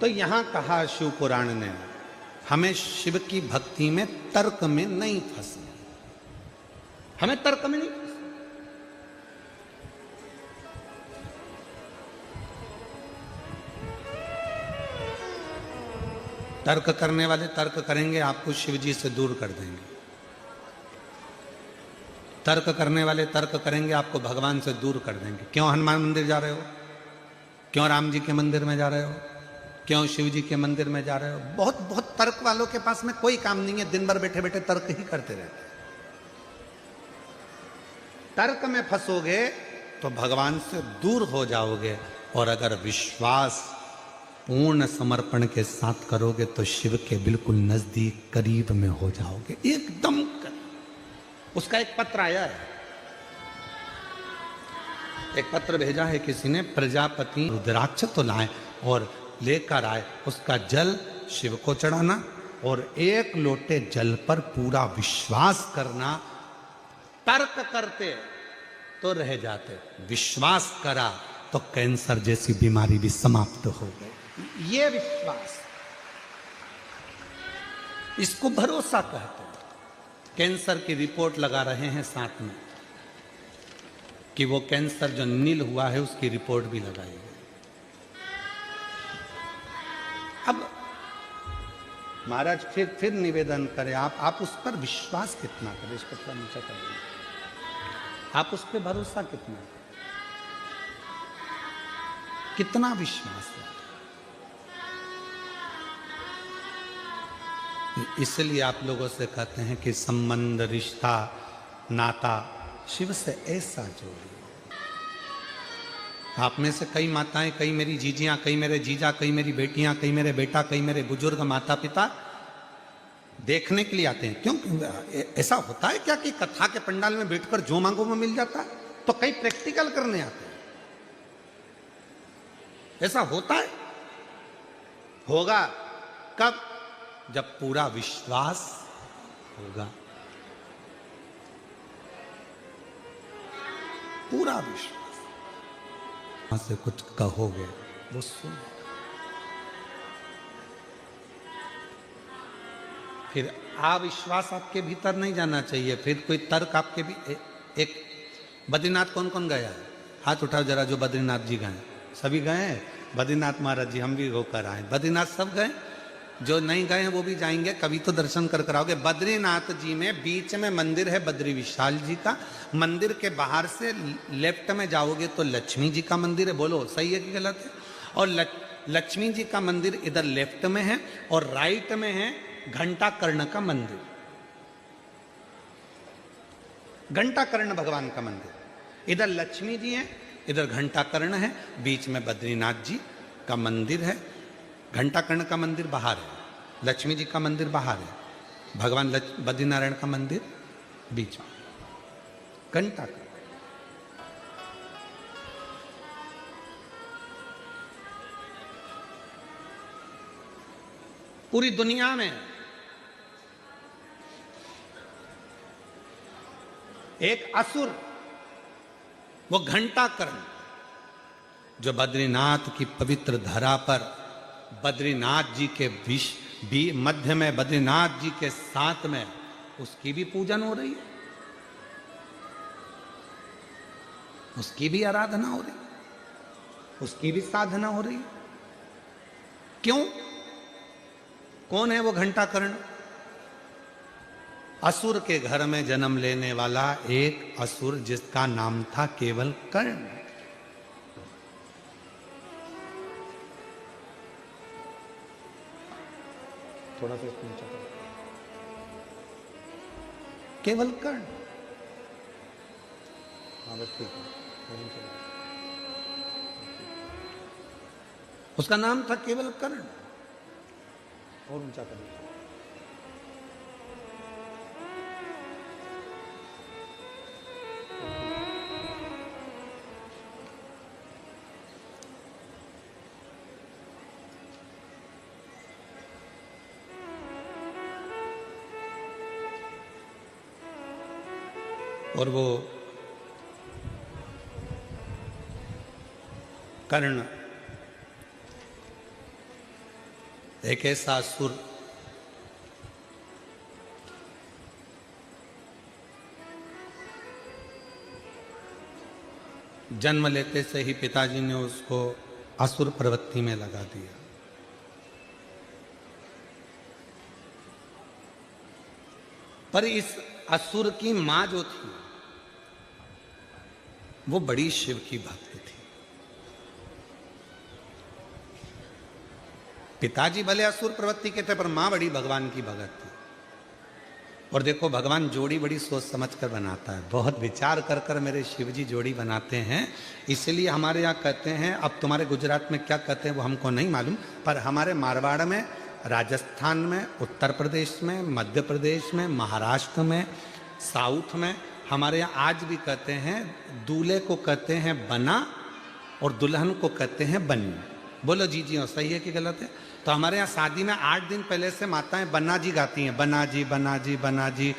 तो यहां कहा शिव पुराण ने, हमें शिव की भक्ति में तर्क में नहीं फंसना, हमें तर्क में नहीं फंसना। तर्क करने वाले तर्क करेंगे, आपको शिव जी से दूर कर देंगे। तर्क करने वाले तर्क करेंगे, आपको भगवान से दूर कर देंगे। क्यों हनुमान मंदिर जा रहे हो? क्यों राम जी के मंदिर में जा रहे हो? क्यों शिव जी के मंदिर में जा रहे हो? बहुत बहुत तर्क वालों के पास में कोई काम नहीं है, दिन भर बैठे बैठे तर्क ही करते रहते हैं। तर्क में फंसोगे तो भगवान से दूर हो जाओगे, और अगर विश्वास पूर्ण समर्पण के साथ करोगे तो शिव के बिल्कुल नजदीक करीब में हो जाओगे, एकदम करीब। उसका एक पत्र आया है, एक पत्र भेजा है किसी ने, प्रजापति रुद्राक्ष तो लाए और लेकर आए, उसका जल शिव को चढ़ाना और 1 लोटे जल पर पूरा विश्वास करना। तर्क करते तो रह जाते, विश्वास करा तो कैंसर जैसी बीमारी भी समाप्त हो गई। ये विश्वास, इसको भरोसा कहते हैं। कैंसर की रिपोर्ट लगा रहे हैं साथ में, कि वो कैंसर जो नील हुआ है उसकी रिपोर्ट भी लगाई है। अब महाराज फिर निवेदन करें, आप उस पर विश्वास कितना करें, इस पर नीचा करें, आप उस पर भरोसा कितना विश्वास है। इसलिए आप लोगों से कहते हैं कि संबंध, रिश्ता, नाता शिव से ऐसा जोड़िए। आप में से कई माताएं, कई मेरी जीजियां, कई मेरे जीजा, कई मेरी बेटियां, कई मेरे बेटा, कई मेरे बुजुर्ग माता पिता देखने के लिए आते हैं। क्यों? ऐसा होता है क्या कि कथा के पंडाल में बैठकर जो मांगो वो मिल जाता है? तो कई प्रैक्टिकल करने आते हैं। ऐसा होता है? होगा कब? जब पूरा विश्वास होगा, पूरा विश्वास। वहां से कुछ कहोगे वो सुन, फिर अविश्वास आपके भीतर नहीं जाना चाहिए। फिर कोई तर्क आपके भी एक बद्रीनाथ कौन कौन गया है? हाथ उठाओ जरा, जो बद्रीनाथ जी गए। सभी गए हैं? बद्रीनाथ महाराज जी हम भी होकर आए। बद्रीनाथ सब गए? जो नहीं गए हैं वो भी जाएंगे, कभी तो दर्शन कर कर आओगे। बद्रीनाथ जी में बीच में मंदिर है बद्री विशाल जी का। मंदिर के बाहर से लेफ्ट में जाओगे तो लक्ष्मी जी का मंदिर है। बोलो सही है कि गलत है? और लक्ष्मी जी का मंदिर इधर लेफ्ट में है, और राइट में है घंटा कर्ण का मंदिर। घंटा कर्ण भगवान का मंदिर। इधर लक्ष्मी जी है, इधर घंटा कर्ण है, बीच में बद्रीनाथ जी का मंदिर है। घंटा कर्ण का मंदिर बाहर है, लक्ष्मी जी का मंदिर बाहर है, भगवान बद्रीनारायण का मंदिर बीच में। घंटा कर्ण। पूरी दुनिया में एक असुर, वो घंटा कर्ण, जो बद्रीनाथ की पवित्र धरा पर बद्रीनाथ जी के भी मध्य में, बद्रीनाथ जी के साथ में उसकी भी पूजन हो रही है, उसकी भी आराधना हो रही है, उसकी भी साधना हो रही है। क्यों? कौन है वो घंटा कर्ण? असुर के घर में जन्म लेने वाला एक असुर, जिसका नाम था केवल कर्ण। थोड़ा सा इसको नीचे करो। केवल कर्ण। हाँ बस ठीक है। उसका नाम था केवल कर्ण। और ऊंचा करो। और वो कर्ण एक ऐसा असुर जन्म लेते से ही पिताजी ने उसको असुर प्रवृत्ति में लगा दिया। पर इस असुर की मां जो थी वो बड़ी शिव की भक्त थी। पिताजी भले असुर प्रवृत्ति के थे पर मां बड़ी भगवान की भगत थी। और देखो भगवान जोड़ी बड़ी सोच समझ कर बनाता है, बहुत विचार कर कर मेरे शिव जी जोड़ी बनाते हैं। इसलिए हमारे यहाँ कहते हैं, अब तुम्हारे गुजरात में क्या कहते हैं वो हमको नहीं मालूम, पर हमारे मारवाड़ में, राजस्थान में, उत्तर प्रदेश में, मध्य प्रदेश में, महाराष्ट्र में, साउथ में, हमारे यहाँ आज भी कहते हैं दूल्हे को कहते हैं बना और दुल्हन को कहते हैं बनी। बोलो जी जी, सही है कि गलत है? तो हमारे यहाँ शादी में 8 दिन पहले से माताएं बन्ना जी गाती हैं, बना जी बना जी बना जी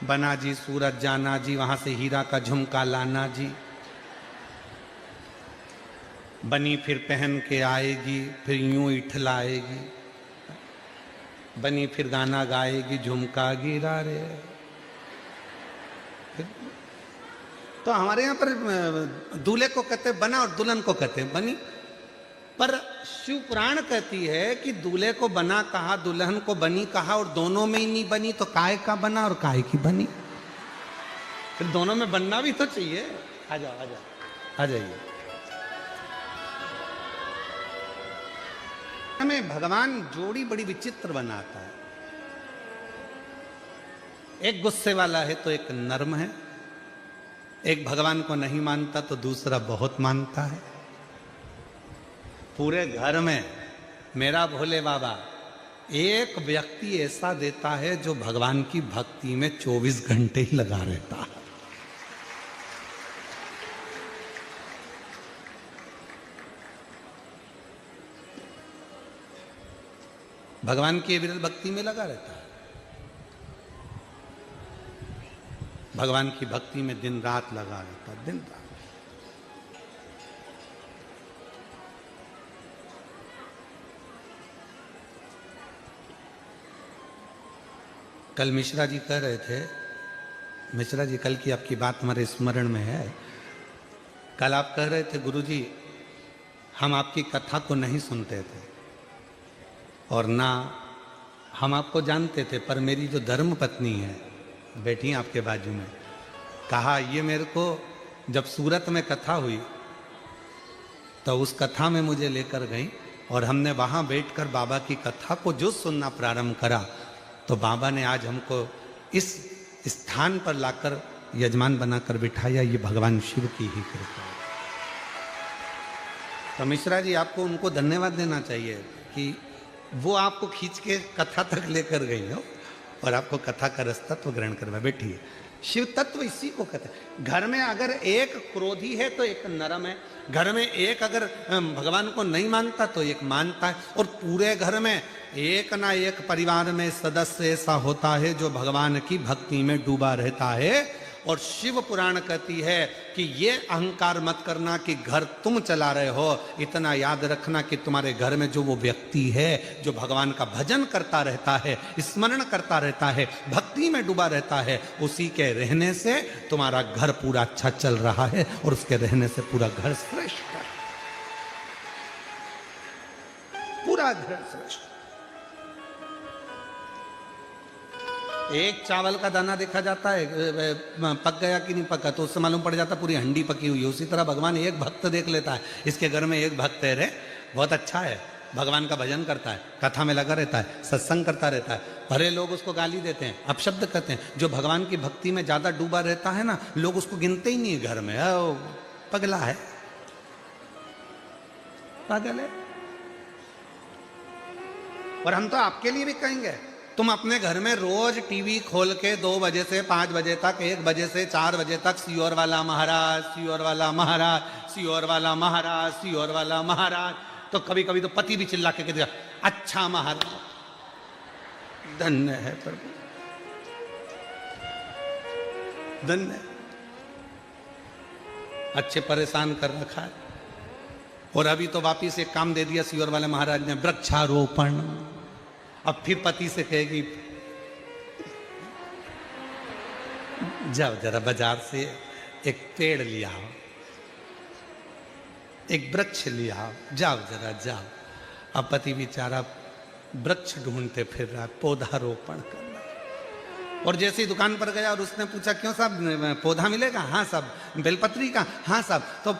बना जी, सूरत जाना जी, वहां से हीरा का झुमका लाना जी। बनी फिर पहन के आएगी, फिर यूं इठलाएगी, बनी फिर गाना गाएगी, झुमका गिरा रे। तो हमारे यहाँ पर दूल्हे को कहते बना और दुल्हन को कहते बनी। पर शिव पुराण कहती है कि दूल्हे को बना कहा, दुल्हन को बनी कहा, और दोनों में ही नहीं बनी तो काय का बना और काय की बनी? फिर दोनों में बनना भी तो चाहिए। आ जाओ आ जाओ आ जाइए। हमें भगवान जोड़ी बड़ी विचित्र बनाता है। एक गुस्से वाला है तो एक नर्म है, एक भगवान को नहीं मानता तो दूसरा बहुत मानता है। पूरे घर में मेरा भोले बाबा एक व्यक्ति ऐसा देता है जो भगवान की भक्ति में 24 घंटे ही लगा रहता है। भगवान की विरल भक्ति में लगा रहता है, भगवान की भक्ति में दिन रात लगा रहता है, दिन रात। कल मिश्रा जी कह रहे थे, मिश्रा जी कल की आपकी बात हमारे स्मरण में है। कल आप कह रहे थे गुरुजी हम आपकी कथा को नहीं सुनते थे और ना हम आपको जानते थे, पर मेरी जो धर्म पत्नी है बैठी आपके बाजू में, कहा ये मेरे को जब सूरत में कथा हुई तो उस कथा में मुझे लेकर गई और हमने वहाँ बैठकर बाबा की कथा को जो सुनना प्रारंभ करा तो बाबा ने आज हमको इस स्थान पर लाकर यजमान बनाकर बिठाया। ये भगवान शिव की ही कृपा है। तो मिश्रा जी आपको उनको धन्यवाद देना चाहिए कि वो आपको खींच के कथा तक लेकर गई हो और आपको कथा का रस तत्व ग्रहण करवा बैठी है। शिव तत्व इसी को कहते हैं। घर में अगर एक क्रोधी है तो एक नरम है, घर में एक अगर भगवान को नहीं मानता तो एक मानता है, और पूरे घर में एक ना एक परिवार में सदस्य ऐसा होता है जो भगवान की भक्ति में डूबा रहता है। और शिव पुराण कहती है कि ये अहंकार मत करना कि घर तुम चला रहे हो, इतना याद रखना कि तुम्हारे घर में जो वो व्यक्ति है जो भगवान का भजन करता रहता है, स्मरण करता रहता है, भक्ति में डूबा रहता है, उसी के रहने से तुम्हारा घर पूरा अच्छा चल रहा है और उसके रहने से पूरा घर श्रेष्ठ है, पूरा घर श्रेष्ठ। एक चावल का दाना देखा जाता है पक गया कि नहीं पका तो उससे मालूम पड़ जाता पूरी हंडी पकी हुई है। उसी तरह भगवान एक भक्त देख लेता है, इसके घर में एक भक्त है रे, बहुत अच्छा है, भगवान का भजन करता है, कथा में लगा रहता है, सत्संग करता रहता है। भले लोग उसको गाली देते हैं, अपशब्द कहते हैं, जो भगवान की भक्ति में ज्यादा डूबा रहता है ना, लोग उसको गिनते ही नहीं है घर में, पगला है, पागल है। और हम तो आपके लिए भी कहेंगे, तुम अपने घर में रोज टीवी खोल के 2 बजे से 5 बजे तक, 1 बजे से 4 बजे तक सियोर वाला महाराज, सियोर वाला महाराज, सियोर वाला महाराज, सियोर वाला महाराज, तो कभी कभी तो पति भी चिल्ला के कहते अच्छा महाराज, धन्य है प्रभु, धन्य, अच्छे परेशान कर रखा है। और अभी तो वापिस एक काम दे दिया सियोर वाले महाराज ने, वृक्षारोपण, अब फिर पति से कहेगी जाओ जरा बाजार से एक पेड़ लिया आओ, एक वृक्ष लिया आओ, जाओ जरा जाओ। अब पति बेचारा वृक्ष ढूंढते फिर रहा, पौधारोपण करना। और जैसे ही दुकान पर गया और उसने पूछा क्यों साहब पौधा मिलेगा? हाँ साहब। बेलपत्री का? हाँ साहब। तो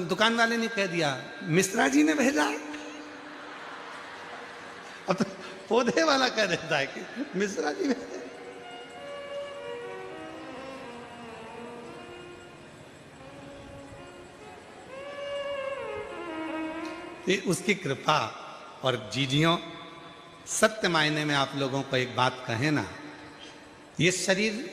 दुकान वाले ने कह दिया मिश्रा जी ने भेजा है। अब तो पौधे वाला कह देता है कि मिश्रा जी भेजा। उसकी कृपा। और जीजियों, सत्य मायने में आप लोगों को एक बात कहें ना, ये शरीर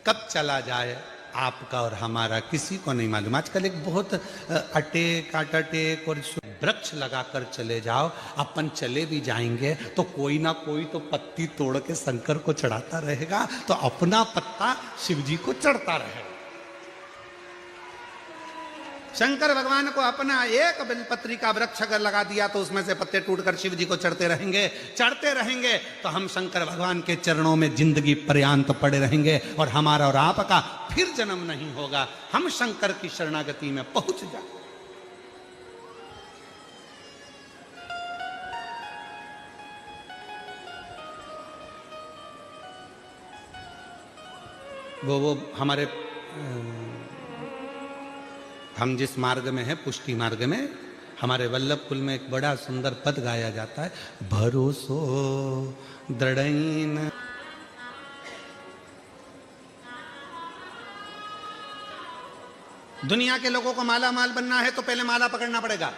कब चला जाए आपका और हमारा किसी को नहीं मालूम। आजकल एक बहुत अटेक और वृक्ष लगाकर चले जाओ, अपन चले भी जाएंगे तो कोई ना कोई तो पत्ती तोड़ के शंकर को चढ़ाता रहेगा, तो अपना पत्ता शिव जी को चढ़ता रहेगा। शंकर भगवान को अपना एक बेलपत्री का वृक्ष अगर लगा दिया तो उसमें से पत्ते टूटकर शिव जी को चढ़ते रहेंगे तो हम शंकर भगवान के चरणों में जिंदगी पर्यांत पड़े रहेंगे और हमारा और आपका फिर जन्म नहीं होगा। हम शंकर की शरणागति में पहुंच जाए। वो हमारे हम जिस मार्ग में है, पुष्टि मार्ग में, हमारे वल्लभ कुल में एक बड़ा सुंदर पद गाया जाता है, भरोसो दृढ़इन। दुनिया के लोगों को माला माल बनना है तो पहले माला पकड़ना पड़ेगा,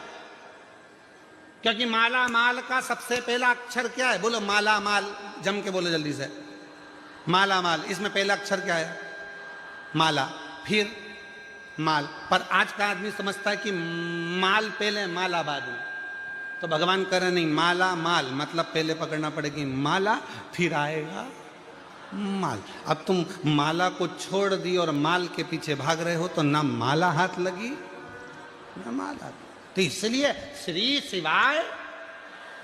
क्योंकि माला माल का सबसे पहला अक्षर क्या है? बोलो माला माल, जम के बोलो जल्दी से। माला माल, इसमें पहला अक्षर क्या है? माला, फिर माल। पर आज का आदमी समझता है कि माल पहले माला बाद में। तो भगवान कह रहे नहीं, माला माल मतलब पहले पकड़ना पड़ेगी माला, फिर आएगा माल। अब तुम माला को छोड़ दी और माल के पीछे भाग रहे हो तो ना माला हाथ लगी ना माल हाथ। तो इसलिए श्री शिवाय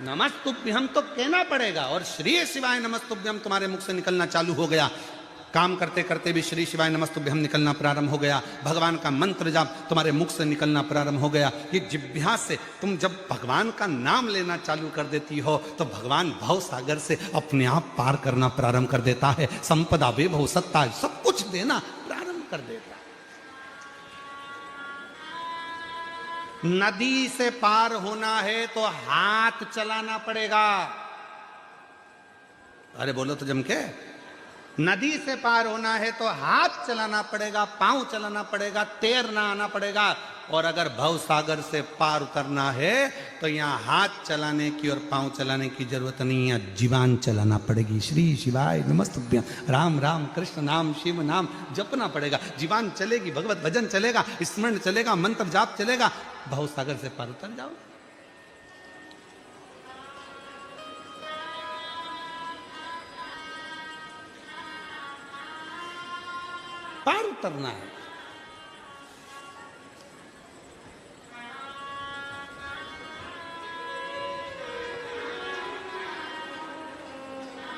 नमस्तुभ्यम तो कहना पड़ेगा। और श्री शिवाय नमस्तुभ्यम तुम्हारे मुख से निकलना चालू हो गया, काम करते करते भी श्री शिवाय नमस्तुभ्यम निकलना प्रारंभ हो गया, भगवान का मंत्र जाप तुम्हारे मुख से निकलना प्रारंभ हो गया। ये जिह्वा से तुम जब भगवान का नाम लेना चालू कर देती हो तो भगवान भव सागर से अपने आप पार करना प्रारंभ कर देता है। संपदा वैभव सत्ता सब कुछ देना प्रारंभ कर देता है। नदी से पार होना है तो हाथ चलाना पड़ेगा। अरे बोलो तो जम के। नदी से पार होना है तो हाथ चलाना पड़ेगा, पांव चलाना पड़ेगा, तैरना आना पड़ेगा। और अगर भव सागर से पार उतरना है तो यहाँ हाथ चलाने की और पांव चलाने की जरूरत नहीं है, जीवान चलाना पड़ेगी। श्री शिवाय नमस्तुभ्यम, राम राम कृष्ण नाम शिव नाम जपना पड़ेगा। जीवान चलेगी, भगवत भजन चलेगा, स्मरण चलेगा, मंत्र जाप चलेगा, भव सागर से पार उतर जाओ। पार उतरना है।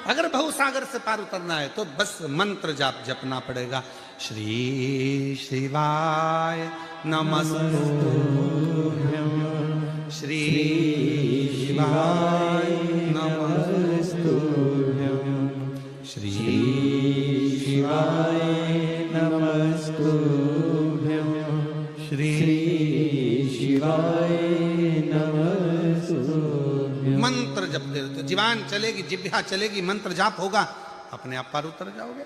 अगर भवसागर से पार उतरना है तो बस मंत्र जाप जपना पड़ेगा। श्री शिवाय नमस्तुभ्यम, श्री शिवाय नमस्तुभ्यम, श्री शिवाय नमस्तुभ्यम, श्री शिवाय नमस्तुभ्यम। मंत्र जपते रहो तो जीवान चलेगी, जिह्वा चलेगी, मंत्र जाप होगा, अपने आप पार उतर जाओगे।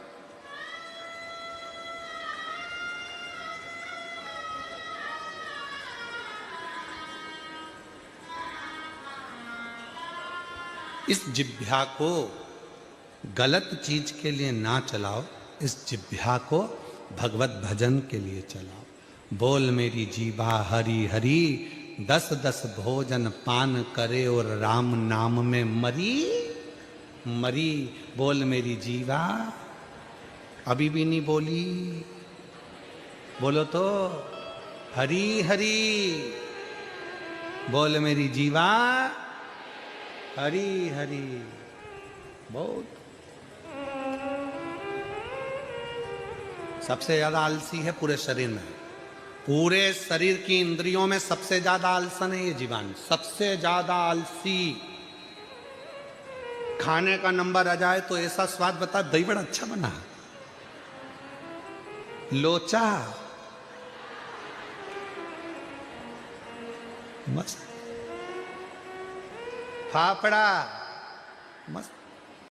इस जिह्वा को गलत चीज के लिए ना चलाओ, इस जिह्वा को भगवत भजन के लिए चलाओ। बोल मेरी जीवा हरि हरि, 10-10 भोजन पान करे और राम नाम में मरी मरी। बोल मेरी जीवा, अभी भी नहीं बोली, बोलो तो हरि हरि। बोल मेरी जीवा हरि हरि। बहुत। सबसे ज्यादा आलसी है पूरे शरीर में, पूरे शरीर की इंद्रियों में सबसे ज्यादा आलसन है ये जीवान, सबसे ज्यादा आलसी। खाने का नंबर आ जाए तो ऐसा स्वाद बता, दही बड़ा अच्छा बना, लोचा मस्त, फाफड़ा मस्त,